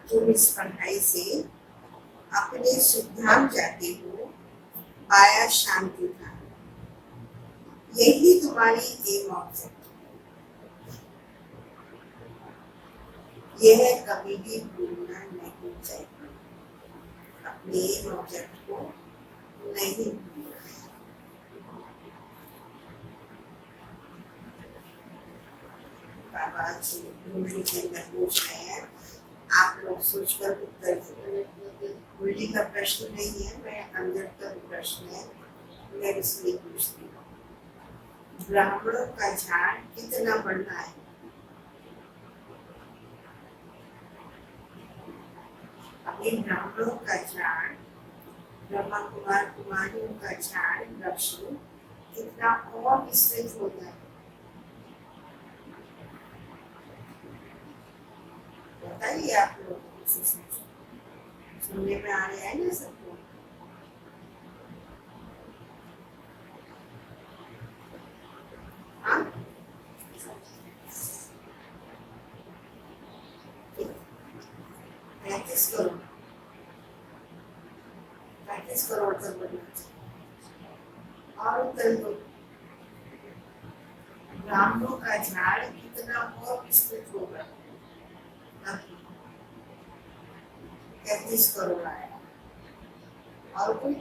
तुम इस पढ़ाई से अपने सुखधाम जाते हो, पाया शांति धाम। यही तुम्हारी एम ऑब्जेक्ट। यह कभी भी भूलना नहीं चाहिए। अपने एम ऑब्जेक्ट को नहीं भूलना। बाबा जी मुरली के अंदर पूछ रहे हैं, आप लोग सोचकर उत्तर दो। मुरली का प्रश्न नहीं है, मैं अंदर का प्रश्न है, मैं इसलिए पूछती हूँ। ब्राह्मणों का झाड़ कितना बढ़ना है? अभी ब्राह्मणों का झाड़, ब्रह्मा कुमार कुमारियों का झाड़ वृक्ष कितना और विस्तृत हो जाए। बताइए आप लोग सुनने में आ रहा है ना सबको? हाँ, 35 करोड़, 35 करोड़ तक बढ़ना चाहिए। और उत्तर दो, ब्राह्मणों का झाड़ कितना और विस्तृत होगा? 33 करोड़ आया। और कोई?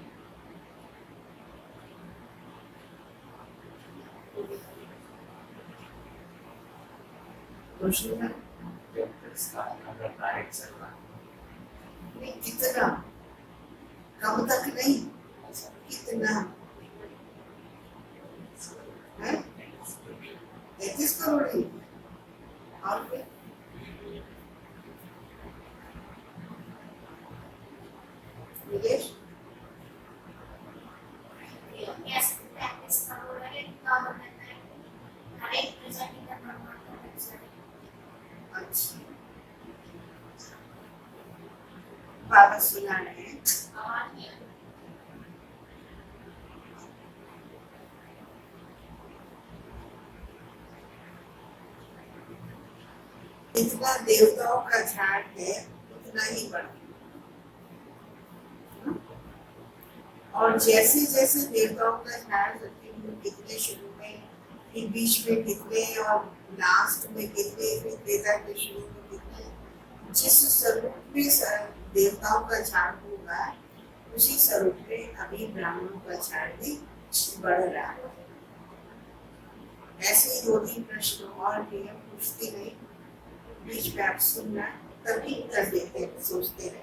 नहीं, कितना? कब तक नहीं, कितना है? 33 करोड़ ही। और कोई? विदेश? अच्छा, बाबा सुना रहे हैं। जितना देवताओं का झाड़ है उतना ही बड़ा। और जैसे जैसे देवताओं का झाड़ कितने शुरू में, फिर बीच में कितने, और लास्ट में कितने, फिर त्रेता के शुरू में कितने, जिस स्वरूप में देवताओं का झाड़ होगा उसी स्वरूप में अभी ब्राह्मणों का झाड़ भी बढ़ रहा है। ऐसे ही 2-3 प्रश्न और भी है, पूछती नहीं, बीच में आप सुनना, तभी कर देते, सोचते रहे।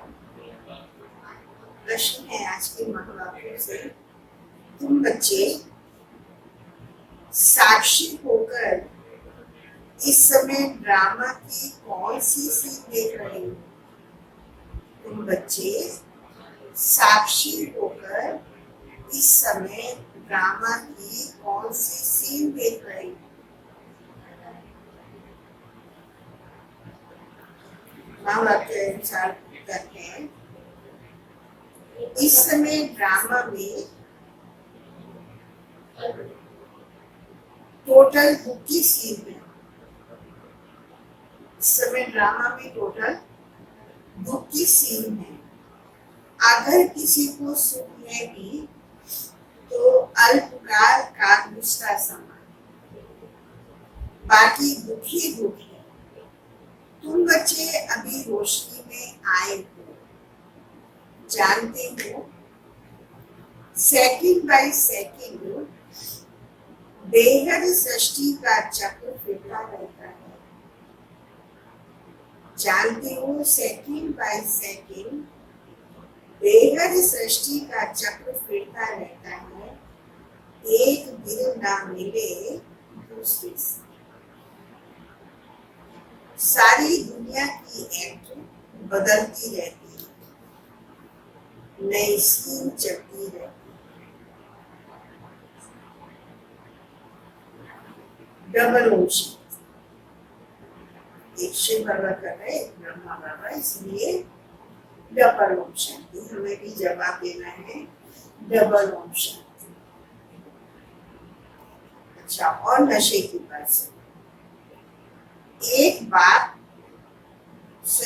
प्रश्न है आज के महावाक्यों से, तुम बच्चे साक्षी होकर इस समय ड्रामा की कौन सी सीन देख रहे हो? तुम बच्चे साक्षी होकर इस समय ड्रामा की कौन सी सीन देख रहे हो? महावाक्य अनुसार करते हैं, इस समय ड्रामा में टोटल बुक की सीन है। इस समय ड्रामा में टोटल दुख की सीन है। अगर किसी को सुख में भी तो अल्पकाल का निष्ठा समान, बाकी दुखी दुखी। तुम बच्चे अभी रोशनी में आए हो, जानते हो सेकंड बाय सेकंड बेहद सृष्टि का चक्र फिरता रहता है। जानते हो सेकंड बाय सेकंड बेहद सृष्टि का चक्र फिरता रहता है। एक दिन ना मिले दूसरे से। सारी दुनिया की एक्ट बदलती रहती है, नई स्कीम चलती रहती है। डबल ओशन, एक शिव बाबा कर रहे, ब्रह्मा बाबा, इसलिए डबल ओशन। हमें भी जवाब देना है, डबल ओशन। अच्छा, और नशे की बात से, एक बाप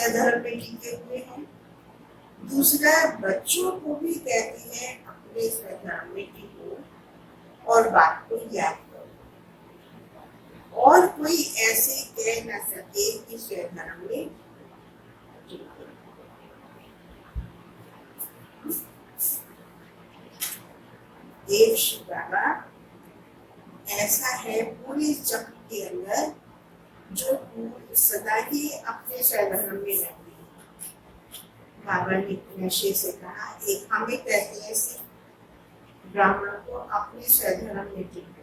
स्वधर्म में टिके हुए हैं। दूसरा, बच्चों को भी कहते हैं अपने स्वधर्म में टिको और बात को याद करो, और कोई ऐसे कह न सके कि स्वधर्म में टिको। देव श्री बाबा ऐसा है पूरे चक्र के अंदर जो सदा ही अपने स्वधर्म में रहते हैं। बाबा ने नशे से कहा, एक हमें कहते हैं सिर्फ ब्राह्मणों को अपने स्वधर्म में टिको,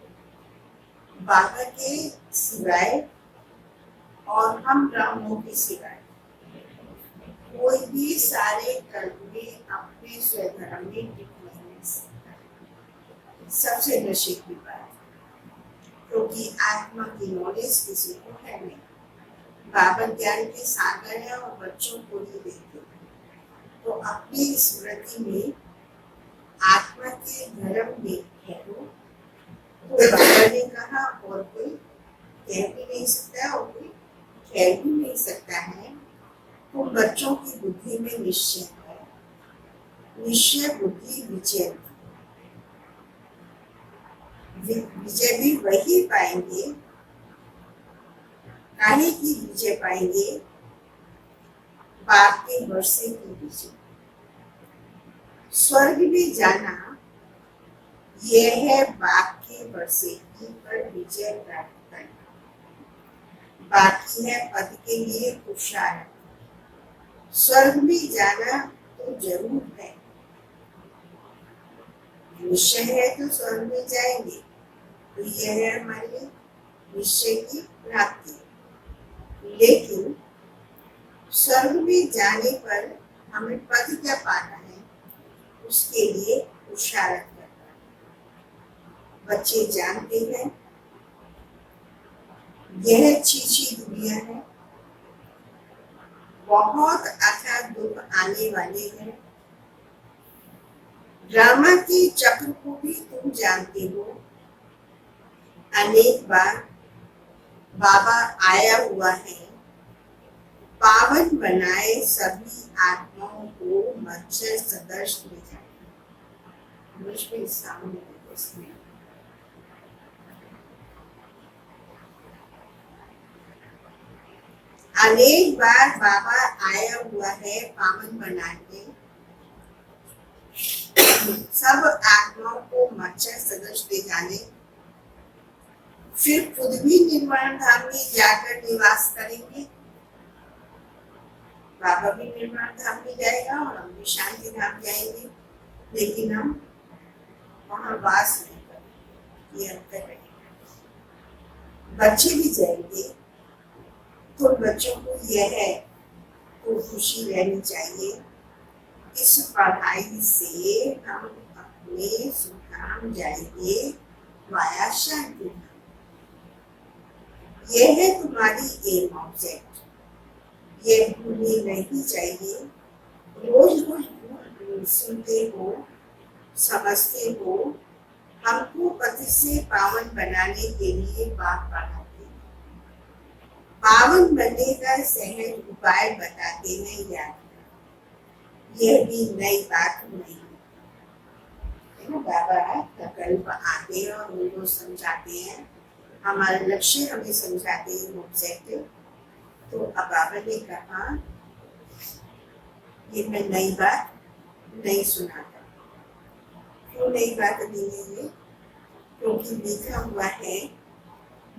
बाबा के सिवाय और हम ब्राह्मणों के सिवाय कोई भी सारे कल्प में अपने स्वधर्म में टिक नहीं सकता। सबसे नशे की बात, क्योंकि आत्मा की नॉलेज किसी को है नहीं। बाबा ज्ञान के सागर है और बच्चों को ही देते हैं। तो अपनी स्मृति में आत्मा के धर्म में ठहरो। तो बाबा ने कहा, और कोई कह भी नहीं सकता और कोई कह भी नहीं सकता है। तो बच्चों की बुद्धि में निश्चय है, निश्चय बुद्धि विजय। विजय भी वही पाएंगे, काहे की विजय पाएंगे, बाप के वर्षे की विजय। स्वर्ग में जाना यह है बाप के वर्षे की पर विजय प्राप्त करना। बाकी है पद के लिए पुरुषार्थ। स्वर्ग में जाना तो जरूर है, निश्चय है तो स्वर्ग में जाएंगे। तो यह है हमारे निश्चय की प्राप्ति। लेकिन स्वर्ग में जाने पर हमें पद क्या पाना है, उसके लिए पुरुषार्थ करना है। बच्चे जानते हैं यह चीची दुनिया है, बहुत अथाह दुख आने वाले हैं। ड्रामा के चक्र को भी तुम जानते हो। अनेक बार बाबा आया हुआ है, पावन बनाए सभी आत्माओं को मच्छर सदृश ले जाए। मुझमें सामने इसमें अनेक बार बाबा आया हुआ है पावन बनाने सब आत्माओं को मच्छर सदृश ले जाने। फिर खुद भी निर्वाण धाम में जाकर निवास करेंगे। बाबा भी निर्वाण धाम में जाएगा और हम भी शांति धाम जाएंगे, लेकिन हम वहां वास नहीं करेंगे। ये अंतर रहेगा। बच्चे भी जाएंगे तो बच्चों को यह है तो खुशी रहनी चाहिए, इस पढ़ाई से हम अपने सुधाम जाएंगे वाया शांति धाम। यह है तुम्हारी एम ऑब्जेक्ट, ये भूलनी नहीं चाहिए। रोज रोज सुनते हो, समझते हो, हमको पति से पावन बनाने के लिए बात पढ़ाते हैं, पावन बनने का सहज उपाय बताते हैं। याद यह भी नई बात नहीं है। बाबा कल्प आते हैं और उनको समझाते हैं, हमारा लक्ष्य हमें समझाते हैं ऑब्जेक्टिव। तो अब बाबा ने कहा ये मैं नई बात नहीं सुनाता। क्यों नई बात नहीं है ये? क्योंकि लिखा हुआ है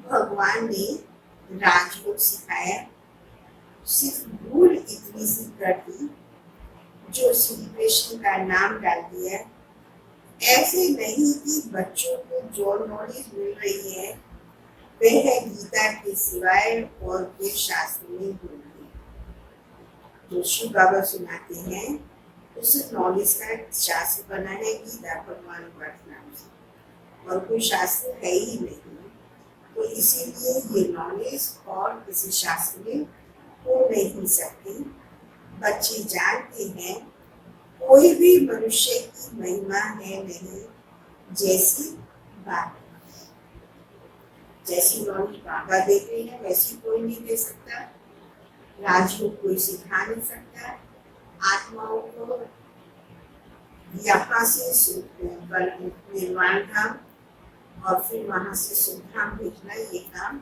भगवान ने राजयोग सिखाया, सिर्फ भूल इतनी सी कर दी जो श्री कृष्ण का नाम डाल दिया। ऐसे नहीं कि बच्चों को जो नॉलेज मिल रही है वह है गीता के सिवाय और कोई शास्त्र में नहीं। जो शिव बाबा सुनाते हैं उस नॉलेज का शास्त्र बना है गीता भगवान वर्त नाम से, और कोई शास्त्र है ही नहीं। तो इसीलिए ये नॉलेज और किसी शास्त्र में हो नहीं सकती। बच्चे जानते हैं कोई भी मनुष्य की महिमा है नहीं, जैसी बात जैसी नॉलेज बाबा देते हैं वैसी कोई नहीं दे सकता। राजयोग कोई सिखा नहीं सकता आत्माओं को यहाँ से निर्वाण धाम और फिर वहां से सुख धाम भेजना, ये काम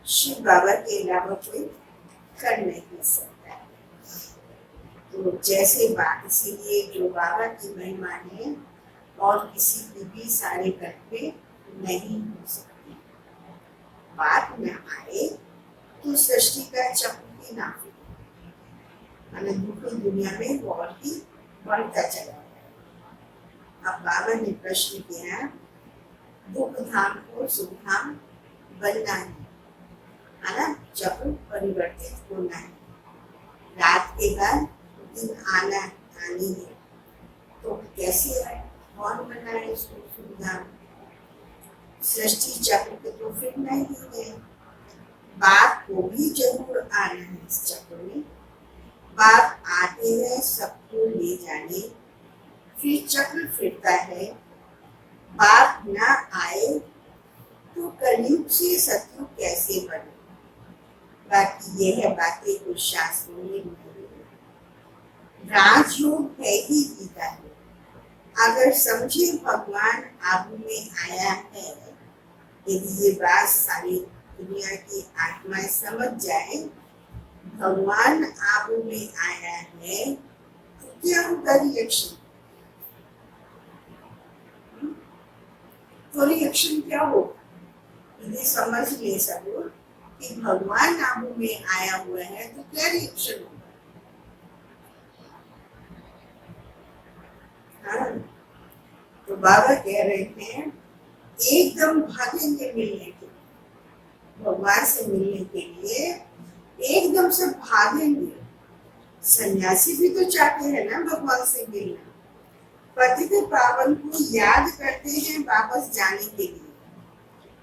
शिव बाबा के अलावा कोई कर नहीं सकता है। तो जैसे बात, इसीलिए जो बाबा की महिमा है और किसी की भी सारे करके नहीं हो सकती। बात न आए तो सृष्टि का चक्र ही ना फिरे, दुखी दुनिया में वो और ही बढ़ता चला गया। अब बाबा ने प्रश्न किया, दुख धाम को सुख धाम बनना है ना, चक्र परिवर्तित होना है, रात के बाद दिन आनी है। तो कैसे है, कौन बनाए इसको सुख धाम? सृष्टि चक्र के तो फिर नहीं है, बाप को भी जरूर आना है इस चक्र में। बाप आते हैं सबको ले जाने, फिर चक्र फिरता है। बाप ना आए तो कलयुग से सतयुग कैसे बने? बाकी ये है बातें कुछ शास्त्रों में नहीं। राजयोग है ही गीता है। अगर समझे भगवान आबू में आया है, यदि ये बात सारी दुनिया की आत्माएं समझ जाए, भगवान आबू में आया है, तो क्या होगा रिएक्शन? तो रिएक्शन क्या होगा? यदि समझ ले सब कि भगवान आबू में आया हुआ है, तो क्या रिएक्शन होगा? हाँ? तो बाबा कह रहे हैं एकदम भागेंगे मिलने के लिए, भगवान से मिलने के लिए एकदम से भागेंगे। सन्यासी भी तो चाहते हैं ना भगवान से मिलना, पतित पावन को याद करते हैं वापस जाने के लिए।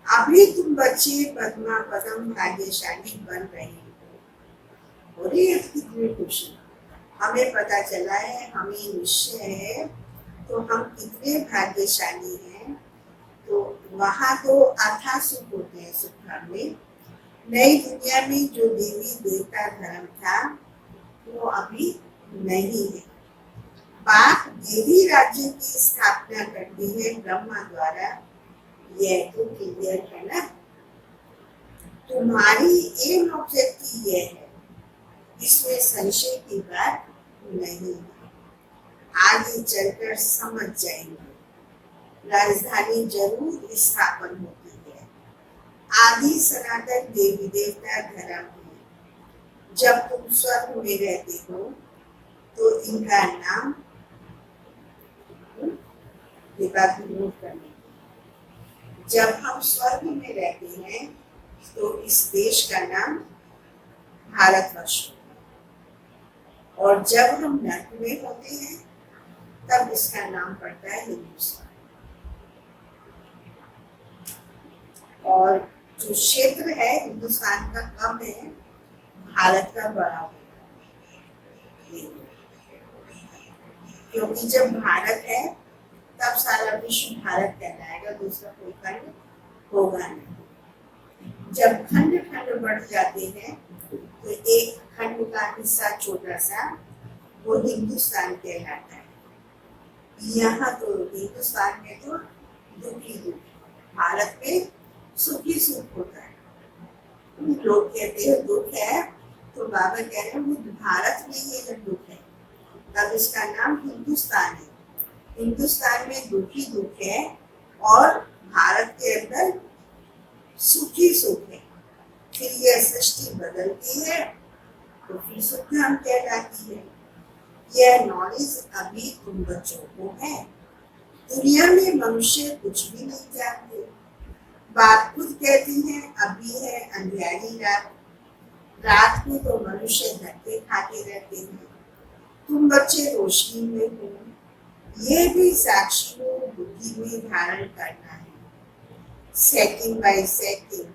अभी तुम बच्चे पद्मा पदम भाग्यशाली बन रहे हो। और ये कितनी खुशी, हमें पता चला है, हमें निश्चय है, तो हम कितने भाग्यशाली हैं। तो वहां तो अथा सुख होते हैं सुख धाम में। नई दुनिया में जो देवी देवता धर्म था वो अभी नहीं है। बाप देवी राज्य की स्थापना करती है ब्रह्मा द्वारा, यह तो क्लियर है ना। तुम्हारी एम ऑब्जेक्टिव ये है, इसमें संशय की बात नहीं है। आगे चलकर समझ जाएंगे, राजधानी जरूर स्थापन होती है। आदि सनातन देवी देवता धर्म है। जब तुम स्वर्ग में रहते हो तो इनका नाम, ये बात नोट करने, जब हम स्वर्ग में रहते हैं तो इस देश का नाम भारतवर्ष है, और जब हम नर्क में होते हैं तब इसका नाम पड़ता है हिंदुस्तान। और जो क्षेत्र है हिंदुस्तान का कम है, भारत का बड़ा होगा, क्योंकि जब भारत है तब सारा विश्व भारत कहलाएगा, दूसरा कोई खंड होगा नहीं। जब खंड खंड बढ़ जाते हैं तो एक खंड का हिस्सा छोटा सा वो हिंदुस्तान कहलाता है। यहाँ तो हिंदुस्तान में तो दुखी दुख, भारत में सुखी सुख होता है। लोग कहते हैं दुख है, तो बाबा कह रहे हैं वो भारत में ही जब दुख है तब इसका नाम हिंदुस्तान है। हिंदुस्तान में दुखी दुख है और भारत के अंदर सुखी सुख है। फिर यह सृष्टि बदलती है तो फिर सुख धाम कहलाती है। यह नॉलेज अभी तुम बच्चों को है। दुनिया में मनुष्य कुछ भी नहीं जानते। बात खुद कहती है अभी है अंधियारी रात, रात में तो मनुष्य धक्के खाते रहते हैं। तुम बच्चे रोशनी में हो, यह भी साक्षी को बुद्धि में धारण करना है। सेकंड बाय सेकंड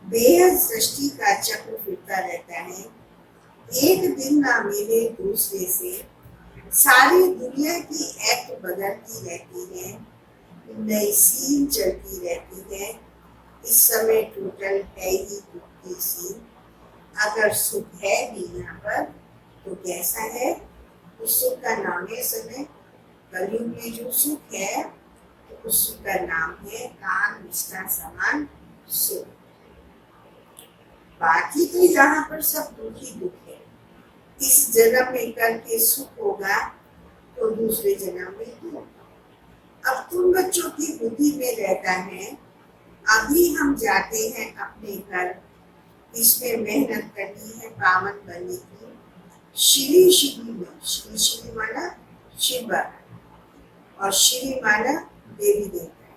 बेहद सृष्टि का चक्र फिरता रहता है। एक दिन ना मिले दूसरे से, सारी दुनिया की एक्ट बदलती रहती है, नई सीन चलती रहती है। इस समय टोटल है ही 2 सीन। अगर सुख है भी यहाँ पर तो कैसा है? उस सुख का नाम है समय। कलयुग में जो सुख है तो उस सुख का नाम है काम निष्ठा समान सुख। बाकी तो यहाँ पर सब दुख ही दुख है। इस जन्म में करके सुख होगा तो दूसरे जन्म में दुख। अब तुम बच्चों की बुद्धि में रहता है, अभी हम जाते हैं अपने घर, इसमें मेहनत करनी है पावन बनने की। श्री श्री में श्री श्री माना शिव बाबा और श्री माना देवी देवता।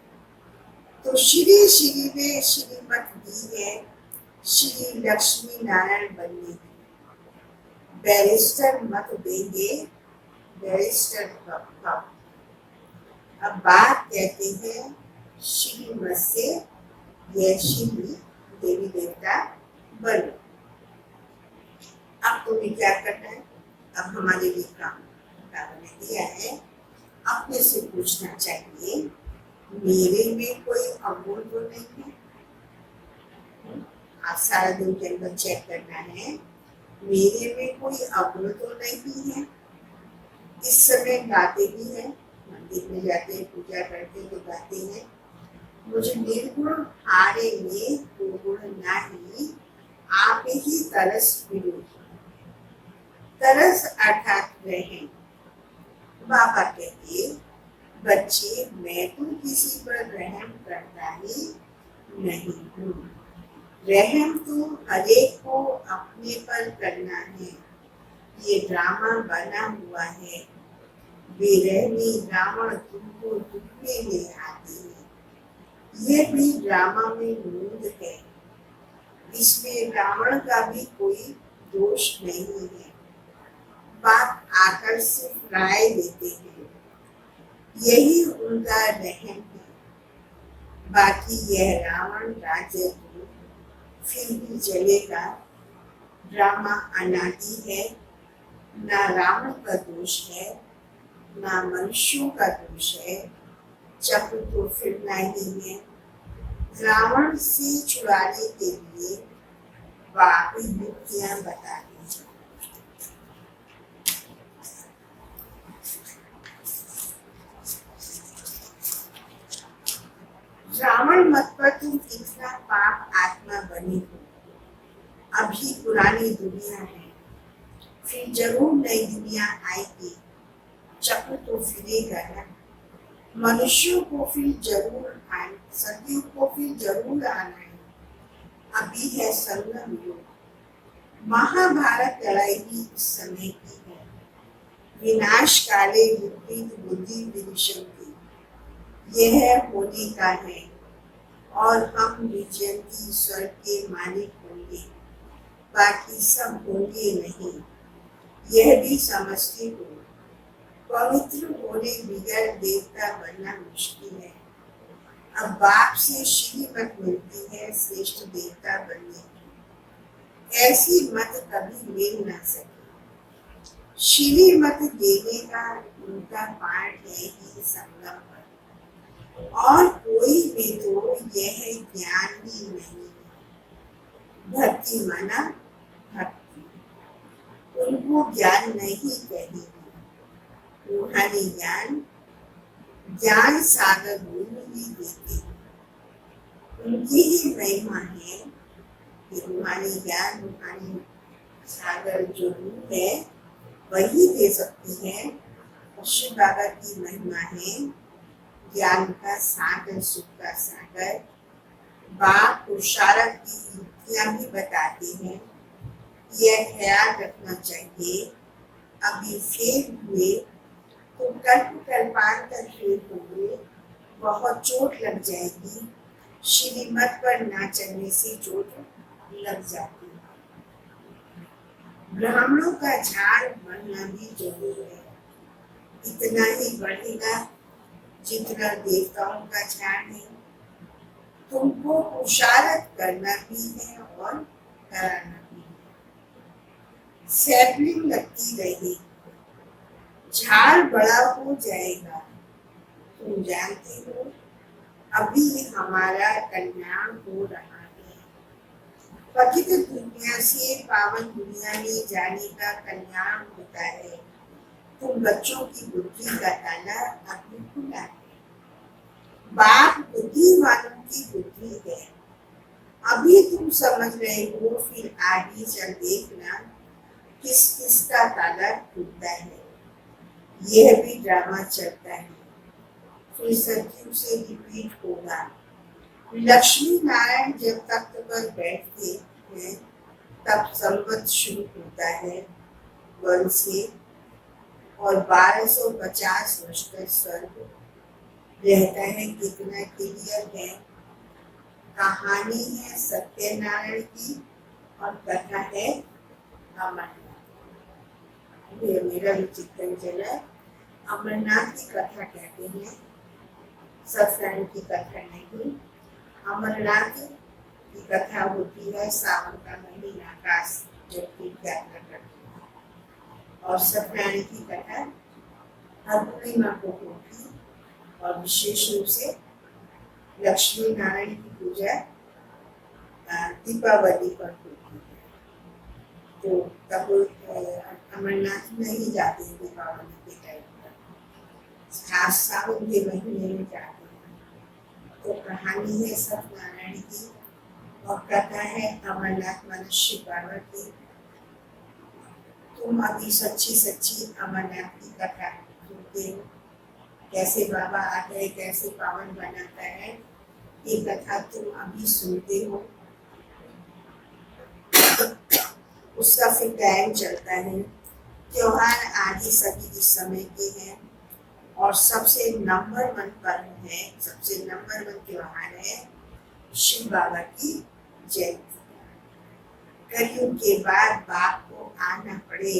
तो श्री श्री में श्रीमत दी है श्री लक्ष्मी नारायण बनने की। बैरिस्टर मत देंगे, बैरिस्टर कब। अब बात कहते हैं श्रीमत से यह श्री देवी देवता बनो। अब तुम्हें क्या करना है? अब हमारे लिए काम ने दिया है, अपने से पूछना चाहिए मेरे में कोई अवगुण तो नहीं है? आज सारा दिन के अंदर चेक करना है मेरे में कोई अवगुण तो नहीं है। इस समय गाते भी हैं, मंदिर में जाते हैं, पूजा करते हैं तो गाते हैं, मुझे निर्गुण हारे में दुर्गुण नहीं, आप ही तरस विरोध। तरस अर्थात रहम। बाबा कहते बच्चे मैं तो किसी पर रहम करता ही नहीं हूँ। रहम तो हरेक को अपने पर करना है। ये ड्रामा बना हुआ है, बेरहमी रावण तुमको दुख में ले आती है। यह भी ड्रामा में मूड है, इसमें रावण का भी कोई दोष नहीं है। बात आकर सिर्फ राय देते हैं, यही उनका रहम है। बाकी यह रावण राज्य तो फिर भी चलेगा। ड्रामा अनादि है, ना रावण का दोष है ना मनुष्यों का दोष है। चक्र तो फिरना ही है। रावण से छुड़ाने के लिए बाकी युक्तियां बता दीजिए। रावण मत पर तुम कितना पाप आत्मा बने हो। अभी पुरानी दुनिया है, फिर जरूर नई दुनिया आएगी। चक्र तो फिरेगा ना। मनुष्यों को फिर जरूर आए, सतयुग को फिर जरूर आना है। अभी है संगम युग। महाभारत लड़ाई भी इस समय की है। विनाश काले विपरीत बुद्धि विनिशंति, यह होने का है और हम विजयंती स्वर्ग के मालिक होंगे, बाकी सब होंगे नहीं। यह भी समझते हो पवित्र होने बगैर देवता बनना मुश्किल है। अब बाप से श्रीमत मिलती है श्रेष्ठ देवता बनने की। ऐसी मत कभी मिल ना सके। श्रीमत देने का उनका पाठ है ही संगम पर, और कोई भी तो यह ज्ञान ही नहीं है। भक्ति माना भक्ति, उनको ज्ञान नहीं कहेगी। रूहानी ज्ञान ज्ञान सागर गुरु ही देते, उनकी ही महिमा है कि रूहानी ज्ञान रूहानी सागर जो रूह है वही दे सकती है। शिव बाबा की महिमा है ज्ञान का सागर, सुख का सागर। बाप पुरुषार्थ की युक्तियां भी बताते हैं। यह ख्याल रखना चाहिए अभी फेल हुए तो कल्पांतर फेल होंगे, बहुत चोट लग जाएगी। श्रीमत पर ना चलने से चोट लग जाती है। ब्राह्मणों का झाड़ बढ़ना भी जरूरी है। इतना ही बढ़ेगा जितना देवताओं का झाड़ है। तुमको पुरुषार्थ करना भी है और कराना भी है। सैपलिंग लगती रहेगी, झाड़ बड़ा हो जाएगा। तुम जानते हो अभी हमारा कल्याण हो रहा है। पतित दुनिया से पावन दुनिया में जाने का कल्याण होता है। तुम बच्चों की बुद्धि का ताला अभी खुला है। बाप बुद्धि वालों की बुद्धि है। अभी तुम समझ रहे हो, फिर आगे चल देखना किस किस का ताला खुलता है। यह भी ड्रामा चलता है, फिर सत्युग से रिपीट होगा। लक्ष्मी नारायण जब तख्त पर बैठते हैं तब संवत शुरू होता है वन से, और 1250 वर्ष तक स्वर्ग रहता है। कितना क्लियर है। कहानी है सत्यनारायण की और कथा है अमरनाथ। मेरा भी चिंतन चला। अमरनाथ की कथा कहते हैं, सत्संग की कथा नहीं। अमरनाथ की कथा होती है सावन का महीना का जब तीर्थ यात्रा करते हैं, और सत्यनारायण की कथा हर पूर्णिमा को होती, और विशेष रूप से लक्ष्मी नारायण की पूजा दीपावली पर होती है। तो तब अमरनाथ नहीं जाते दीपावली के टाइम पर, खास सावन के महीने में जाते हैं। तो कहानी है सत्यनारायण की और कथा है अमरनाथ मनुष्य बाबा की। तुम अभी सच्ची सच्ची अमरनाथ की कथा सुनते हो, कैसे बाबा आता है, कैसे पावन बनाता है, ये कथा तुम अभी सुनते हो। उसका फिर टाइम चलता है। त्योहार आदि सभी इस समय के हैं, और सबसे नंबर 1 पर्व है, सबसे नंबर 1 त्योहार है शिव बाबा की जयंती। कलयुग के बाद बाप को आना पड़े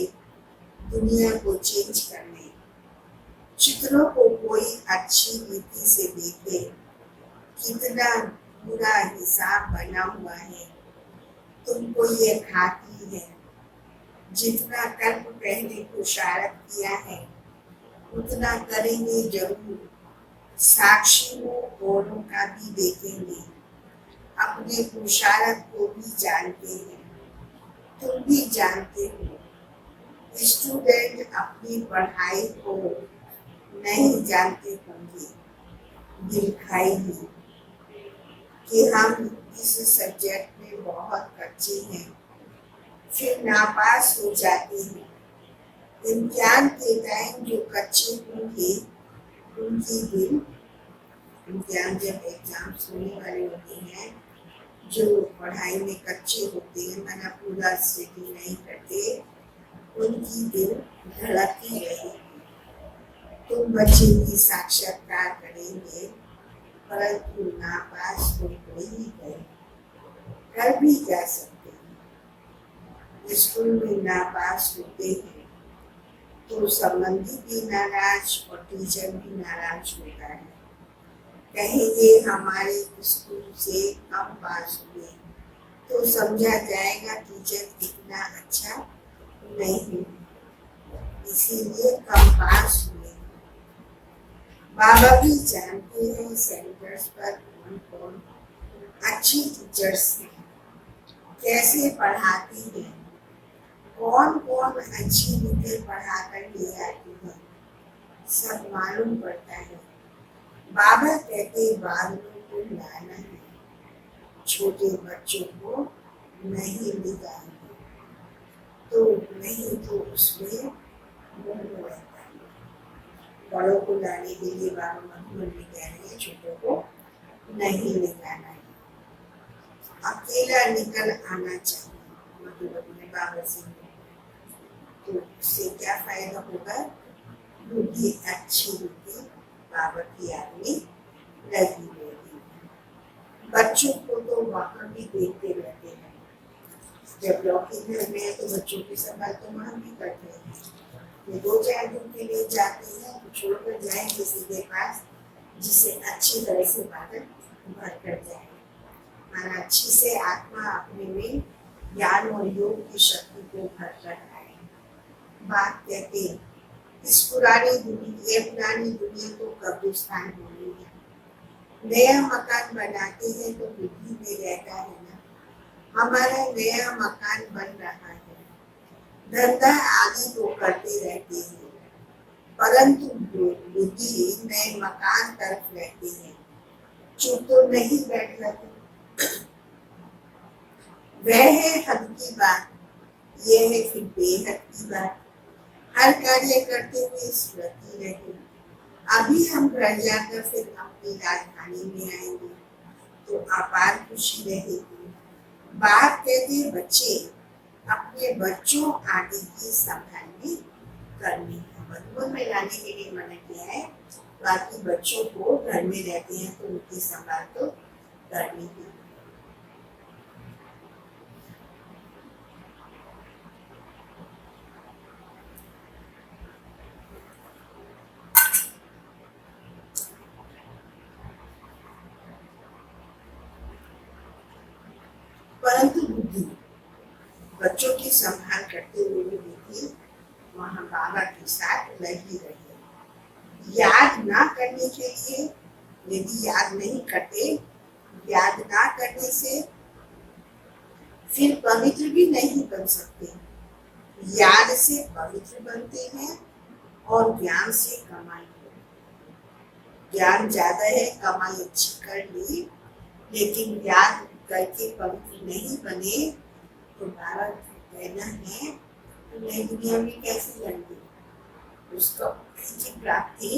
दुनिया को चेंज करने। चित्रों को कोई अच्छी रीति से देखे, कितना बुरा हिसाब बना हुआ है। तुमको ये खाती है, जितना कर्म पहले पुरुषार्थ किया है उतना करेंगे जरूर। साक्षी हो, औरों का भी देखेंगे, अपने पुरुषार्थ को भी जानते हैं, तुम भी जानते हो। स्टूडेंट अपनी पढ़ाई को नहीं जानते होंगे, दिल खाएगी कि हम इस सब्जेक्ट में बहुत कच्चे हैं, फिर नापास हो जाते हैं। इम्तिहान के टाइम जो कच्चे होंगे उनकी दिल, इम्तिहान जब एग्जाम होने वाले होते हैं, जो पढ़ाई में कच्चे होते हैं, माना पूरा स्टडी नहीं करते, उनकी दिल धड़कती रहेगी। तुम बच्चे की साक्षात्कार करेंगे, परंतु नापास हो ही गए, कर भी जा सकते हैं। स्कूल में नापास होते हैं तो संबंधी भी नाराज और टीचर भी नाराज होता है। कहेंगे हमारे स्कूल से कम पास हुए, तो समझा जाएगा टीचर इतना अच्छा नहीं, इसीलिए कम पास हुए। बाबा भी जानते हैं सेंटर्स पर कौन कौन अच्छी टीचर्स हैं, कैसे पढ़ाती हैं, कौन कौन अच्छी रीति पढ़ाकर ले आती है, सब मालूम पड़ता है। बाबा कहते बादलों को लाना है, छोटे बच्चों को नहीं ले जाएंगे, तो नहीं तो उसमें मोह रहता है। बड़ों को लाने के लिए बाबा मधुबन में कह रहे हैं, छोटों को नहीं ले जाना है, अकेला निकल आना चाहिए मधुबन में बाबा से। तो उससे क्या फायदा होगा, बुद्धि अच्छी होगी, बाबा की आदमी लगी रहेगी। बच्चों को तो वहाँ भी देखते रहते हैं, जब लौकिक घर में है तो बच्चों की संभाल तो वहाँ भी करते हैं। ये 2-4 दिन के लिए जाते हैं तो छोड़कर जाए किसी के पास, जिसे अच्छी तरह से बादल भर कर जाए, माना अच्छी से आत्मा अपने में ज्ञान और योग की शक्ति को भर कर आए। बात कहते इस पुरानी दुनिया तो कब्रिस्तान होनी है। नया मकान बनाते हैं तो बुद्धि में रहता है ना, हमारा नया मकान बन रहा है, धंधा आदि तो करते रहते हैं, परंतु बुद्धि नए मकान तरफ रहती है। चुप तो नहीं बैठ जाती। वह है हद की बात, यह है फिर बेहद की बात। हर कार्य करते हुए स्मृति रहे। अभी हम घर जाकर फिर अपनी राजधानी में आएंगे तो अपार खुशी रहेगी। बाप कहते बच्चे अपने बच्चों आदि की संभालनी करनी है। बचपन में लाने के लिए मना किया है, बाकी बच्चों को घर में रहते हैं तो उनकी संभाल तो करनी है। परंतु बुद्धि बच्चों की संभाल करते हुए भी बुद्धि वहाँ बाबा के साथ लगी रही। याद ना करने के लिए, यदि याद नहीं करते, याद ना करने से फिर पवित्र भी नहीं बन सकते। याद से पवित्र बनते हैं और ज्ञान से कमाई। ज्ञान ज्यादा है, कमाई अच्छी कर ली, लेकिन याद करके पवित्र नहीं बने तो बाबा कहना है तो नई दुनिया में कैसे जाएंगे? उसको की प्राप्ति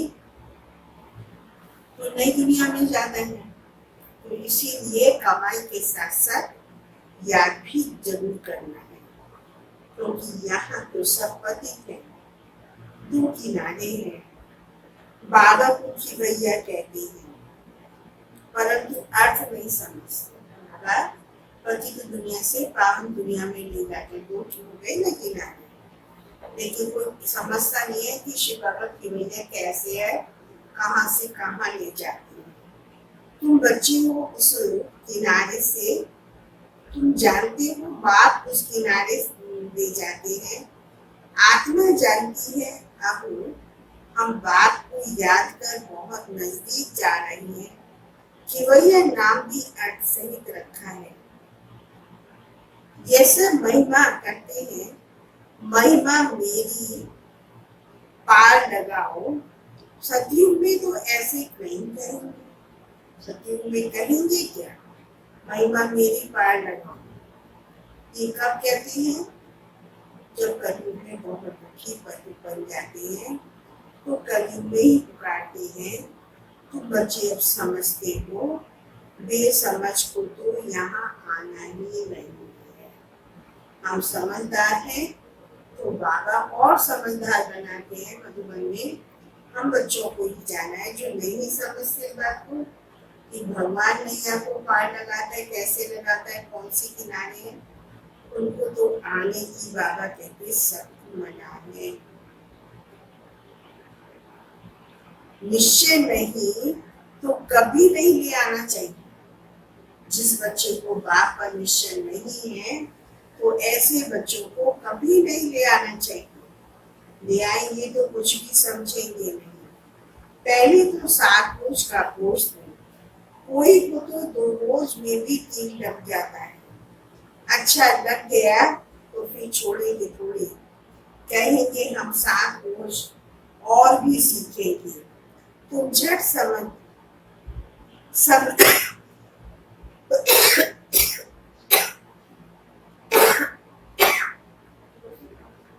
तो नई दुनिया में जाना है। तो इसीलिए कमाई के साथ साथ याद भी जरूर करना है, क्योंकि यहाँ तो सब पतित है, दो किनारे हैं। बाबा को भैया कहते हैं, परंतु अर्थ नहीं समझते। बाबा पतित दुनिया से पावन दुनिया में ले जाके दो हो गए ना किनारे, लेकिन कोई समझता नहीं है कि शिव बाबा की वजह कैसे है, कहाँ से कहाँ ले जाती है। तुम बच्चे हो उस किनारे से, तुम जानते हो बाप उस किनारे ले जाते हैं। आत्मा जानती है अब हम बाप को याद कर बहुत नजदीक जा रहे हैं कि वह नाम भी अर्थ सहित रखा है। ये सब महिमा करते हैं, महिमा मेरी पार लगाओ। सतयुग में तो ऐसे कहीं कहेंगे, सतयुग में कहेंगे क्या महिमा मेरी पार लगाओ? ये कब कहते हैं? जब कलयुग में बहुत दुखी पति बन जाते हैं तो कलयुग में ही पुकारते हैं। तुम बच्चे अब समझते हो, बेसमझ को तो यहाँ आना ही नहीं है। हम समझदार हैं तो बाबा और समझदार बनाते हैं। मधुबन में हम बच्चों को ही जाना है जो नहीं समझते बात को कि भगवान नैया को पार लगाता है, कैसे लगाता है, कौन सी किनारे है, उनको तो आने की बाबा कहते सबको मना है। निश्चय नहीं तो कभी नहीं ले आना चाहिए। जिस बच्चे को बाप पर निश्चय नहीं है तो ऐसे बच्चों को कभी नहीं ले आना चाहिए। ले आएंगे तो कुछ भी समझेंगे नहीं। पहले तो 7 रोज का कोर्स है, कोई को तो 2 रोज में भी 3 लग जाता है। अच्छा लग गया तो फिर छोड़ेंगे थोड़े, कहेंगे हम 7 रोज और भी सीखेंगे। तुम झट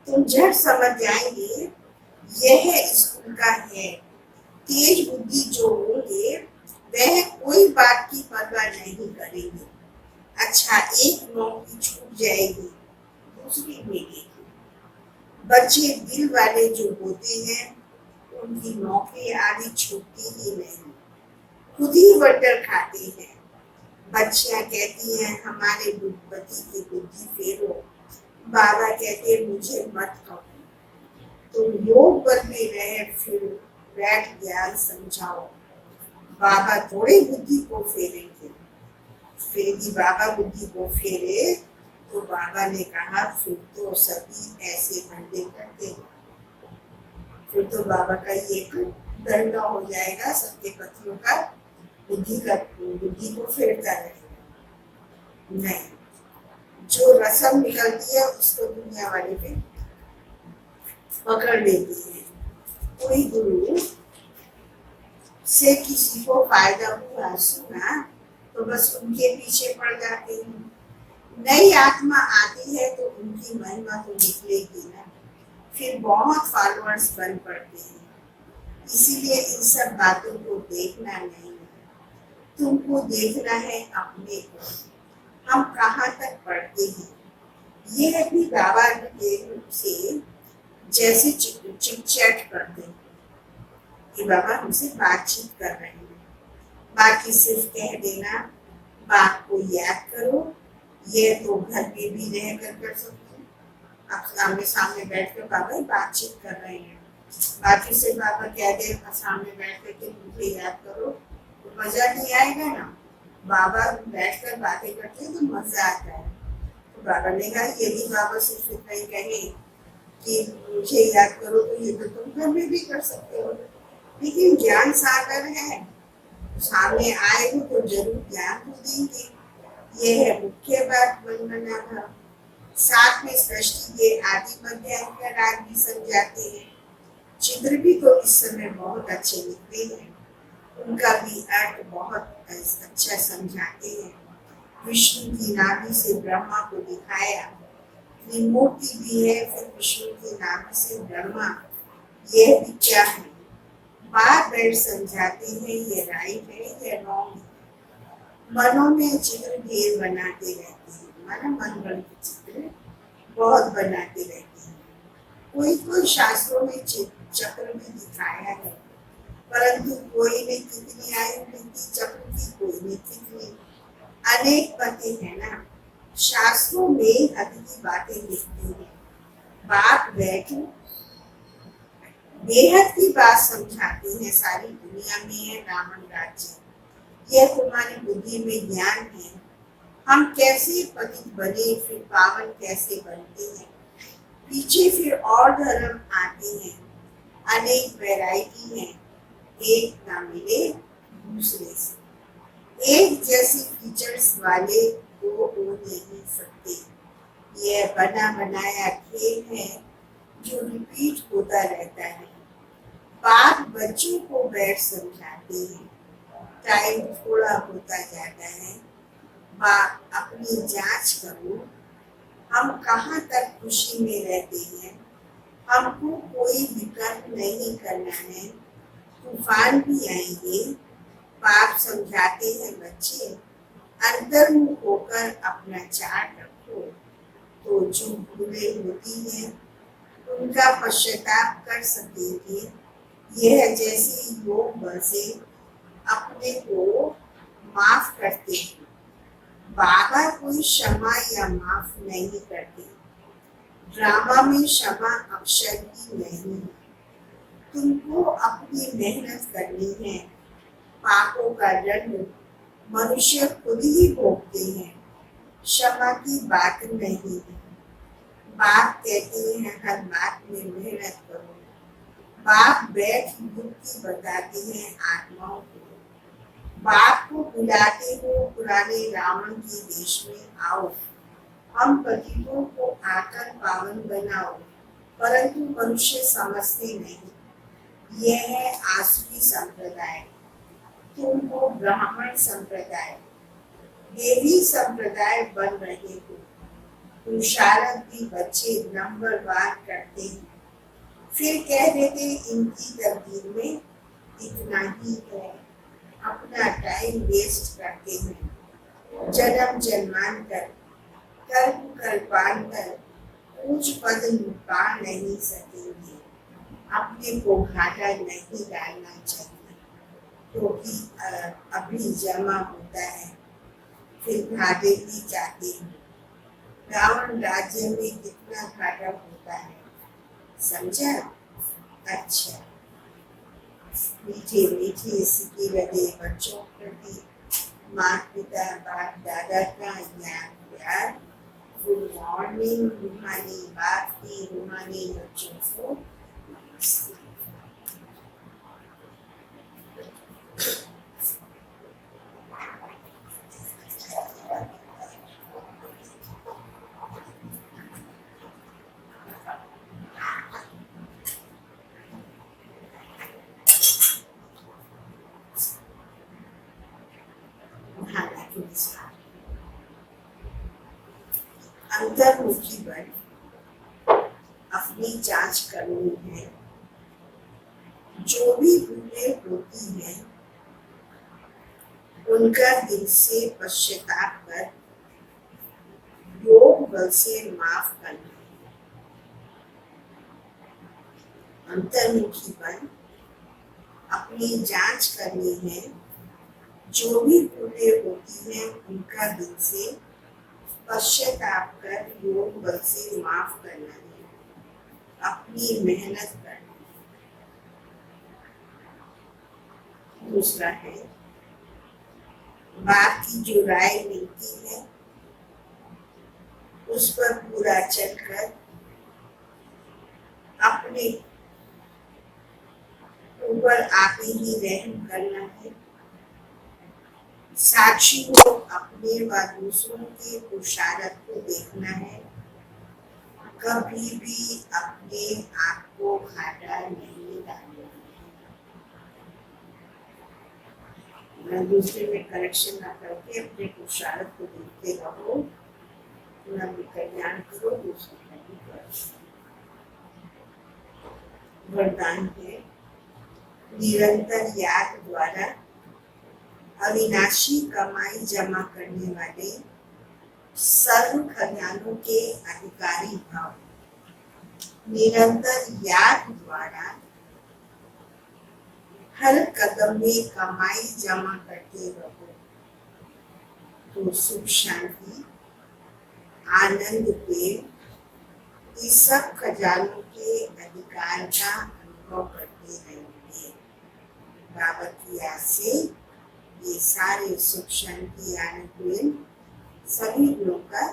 तुम झट समझ जाएंगे यह स्कूल का है। तेज बुद्धि जो होंगे वह कोई बात की परवाह नहीं करेंगे। अच्छा एक नौकरी छूट जाएगी, दूसरी मिलेगी। बच्चे दिल वाले जो होते हैं उनकी नौकरी आदि छूटती ही नहीं, खुद ही बटर खाते हैं। बच्चियां कहती हैं हमारे पति की बुद्धि फेरो, बाबा कहते मुझे मत कहो। तुम योग बल में रहे फिर बैठ ज्ञान समझाओ। बाबा थोड़ी बुद्धि को फेरेंगे। फेरी बाबा बुद्धि को फेरे तो बाबा ने कहा फिर तो सभी ऐसे धंधे करते हैं, फिर तो बाबा का ये धंधा हो जाएगा सबके पतियों का, बुद्धि को फेरता रहेगा। नहीं, जो रस्म निकलती है उसको दुनिया वाले पे पकड़ लेती है। कोई गुरु से किसी को फायदा हुआ सुना तो बस उनके पीछे पड़ जाते हैं। नई आत्मा आती है तो उनकी महिमा तो निकलेगी ना, फिर बहुत फॉलोअर्स बन पड़ते हैं। इसीलिए इन सब बातों को देखना नहीं है, तुमको देखना है अपने को। हम कहाँ तक पढ़ते हैं, यह भी बाबा के रूप से जैसे चिट चैट करते हैं कि बाबा हमसे बातचीत कर रहे हैं। बाकी सिर्फ कह देना बात को याद करो, ये तो घर पे भी रह कर सकते हो। आप आमने सामने बैठ कर बाबा बातचीत कर रहे हैं, बाकी से बाबा कह दे सामने बैठ कर के मुझे याद करो तो मजा नहीं आएगा ना। बाबा बैठ कर बातें करते हैं तो मजा आता है। तो बाबा ने कहा यदि बाबा सिर्फ इतना ही कहे कि मुझे याद करो तो ये तो तुम घर में भी कर सकते हो, लेकिन ज्ञान सागर है, सामने आए हो तो जरूर ज्ञान तो देंगे। ये है मुख्य बात बनना था। साथ में सृष्टि के आदि मध्य अंत राग भी समझाते हैं। चित्र भी तो इस समय बहुत अच्छे लिखते हैं, उनका भी अर्थ बहुत अच्छा समझाते हैं। विष्णु की नाभि से ब्रह्मा को दिखाया, त्रिमूर्ति भी है, फिर विष्णु की नाभि से ब्रह्मा, यह भी क्या है? बार बार समझाते हैं ये राइट है या रॉन्ग है। मनों में चित्र ढेर बनाते रहते हैं, माना मन गण के चित्र बहुत बनाते रहते हैं। कोई कोई शास्त्रों में चक्र भी दिखाया है, परंतु कोई ने कितनी आयु लिखी चक्र की, कोई ने कितनी। अनेक बातें है ना, शास्त्रों में हद की बातें लिखते हैं। बात बैठो बेहद की बात समझाते हैं। सारी दुनिया में है रावण राज्य, यह तुम्हारी बुद्धि में ज्ञान है। हम कैसे पतित बने फिर पावन कैसे बनते हैं। पीछे फिर और धर्म आते हैं, अनेक वैरायटी है, एक ना मिले दूसरे से। एक जैसी फीचर्स वाले दो हो नहीं सकते। यह बना बनाया खेल है जो रिपीट होता रहता है। बाप बच्चों को बैठ समझाते हैं, टाइम थोड़ा होता जाता है। बाप अपनी जांच करो, हम कहाँ तक खुशी में रहते हैं। हमको कोई विकल्प नहीं करना है, तूफान भी आएंगे। बाप समझाते हैं बच्चे अंतर्मुख होकर अपना चार्ट रखो, तो जो भूलें होती हैं उनका पश्चाताप कर सकेंगे। यह जैसे योग बल से अपने को माफ करते हैं। बाबा कोई क्षमा या माफ नहीं करते। ड्रामा में क्षमा अक्षर ही नहीं है। तुमको अपनी मेहनत करनी है। पापों का दंड मनुष्य खुद ही भोगते हैं, क्षमा की बात नहीं है। बाप कहते हैं हर बात में मेहनत करो। बाप बैठ युक्ति बताते हैं आत्माओं को। बाप को बुलाते हो पुराने रावण के देश में आओ, हम पतितों को आकर पावन बनाओ, परंतु मनुष्य समझते नहीं। यह है आसुरी संप्रदाय, तुम हो ब्राह्मण संप्रदाय, देवी संप्रदाय बन रहे हो। पुरुषार्थ भी बच्चे नंबर वार करते हैं, फिर कह देते इनकी तकदीर में इतना ही है। अपना टाइम वेस्ट करते हैं। जन्म जन्मांतर कल्प कल्पांतर कुछ पद पा नहीं सकेंगे। अपने को घाटा नहीं डालना चाहिए, क्योंकि अभी जमा होता है, फिर घाटे भी जाते हैं। रावण राज्य में कितना घाटा होता है, समझा? अच्छा, मीठे मीठे सिके लगे बच्चों प्रति माता पिता बाप दादा का ज्ञान प्यार। गुड मॉर्निंग रूहानी बाप की रूहानी बच्चों को। अंतर्मुखी बन अपनी जांच करनी है। जो भी भूलें होती हैं उनका दिल से पश्चाताप कर योग बल से माफ करना। अंतर्मुखी बन अपनी जांच करनी है। जो भी भूलें होती हैं उनका दिल से पश्चाताप कर योग बल से माफ करना है। अपनी मेहनत करनी। दूसरा है बाप की जो राय मिलती है उस पर पूरा चलकर अपने ऊपर आप ही रहम करना है। साक्षी को अपने व दूसरों के पुरुषार्थ को देखना है। कभी भी अपने आप को घाटा नहीं डालना है। दूसरे में कनेक्शन ना करके अपने पुरुषार्थ को देखते रहो। अपना भी कल्याण करो, दूसरों का भी करो। वरदान है निरंतर याद द्वारा अविनाशी कमाई जमा करने वाले सर्व खजानों के अधिकारी भाव। निरंतर याद द्वारा हर कदम में कमाई जमा करते रहो तो सुख शांति आनंद प्रेम इस सब खजानों के अधिकार का अनुभव करते रहेंगे। बाबा की आस से ये सारे सुख शांति आनंद प्रेम सभी गुणों का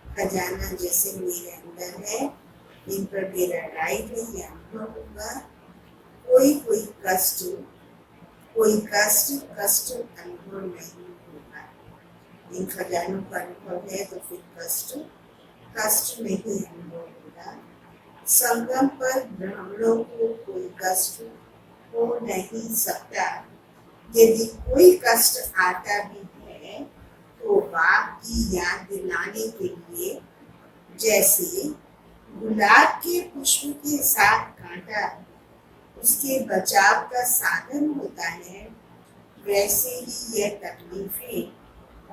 खजाना जैसे मेरे अंदर है, इन पर मेरा राइट है, ये अनुभव होगा। कोई कष्ट अनुभव नहीं होगा। इन खजानों का अनुभव है तो फिर कष्ट नहीं अनुभव होगा। संगम पर ब्राह्मणों को कोई कष्ट हो नहीं सकता। यदि कोई कष्ट आता भी है तो बाप की याद दिलाने के लिए, जैसे गुलाब के पुष्प के साथ कांटा उसके बचाव का साधन होता है, वैसे ही यह तकलीफें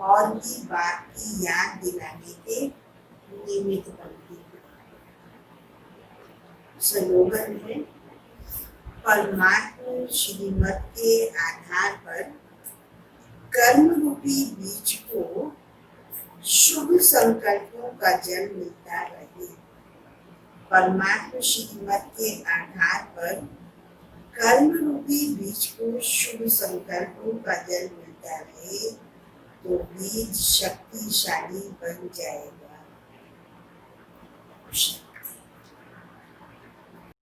और भी बाप की याद दिलाने के निमित्त बनती है। स्लोगन है परमात्मा श्रीमत के आधार पर कर्म रूपी बीज को शुभ संकल्पों का जल मिलता रहे। परमात्मा श्रीमत के आधार पर कर्म रूपी बीज को शुभ संकल्पों का जल मिलता रहे तो बीज शक्तिशाली बन जाएगा।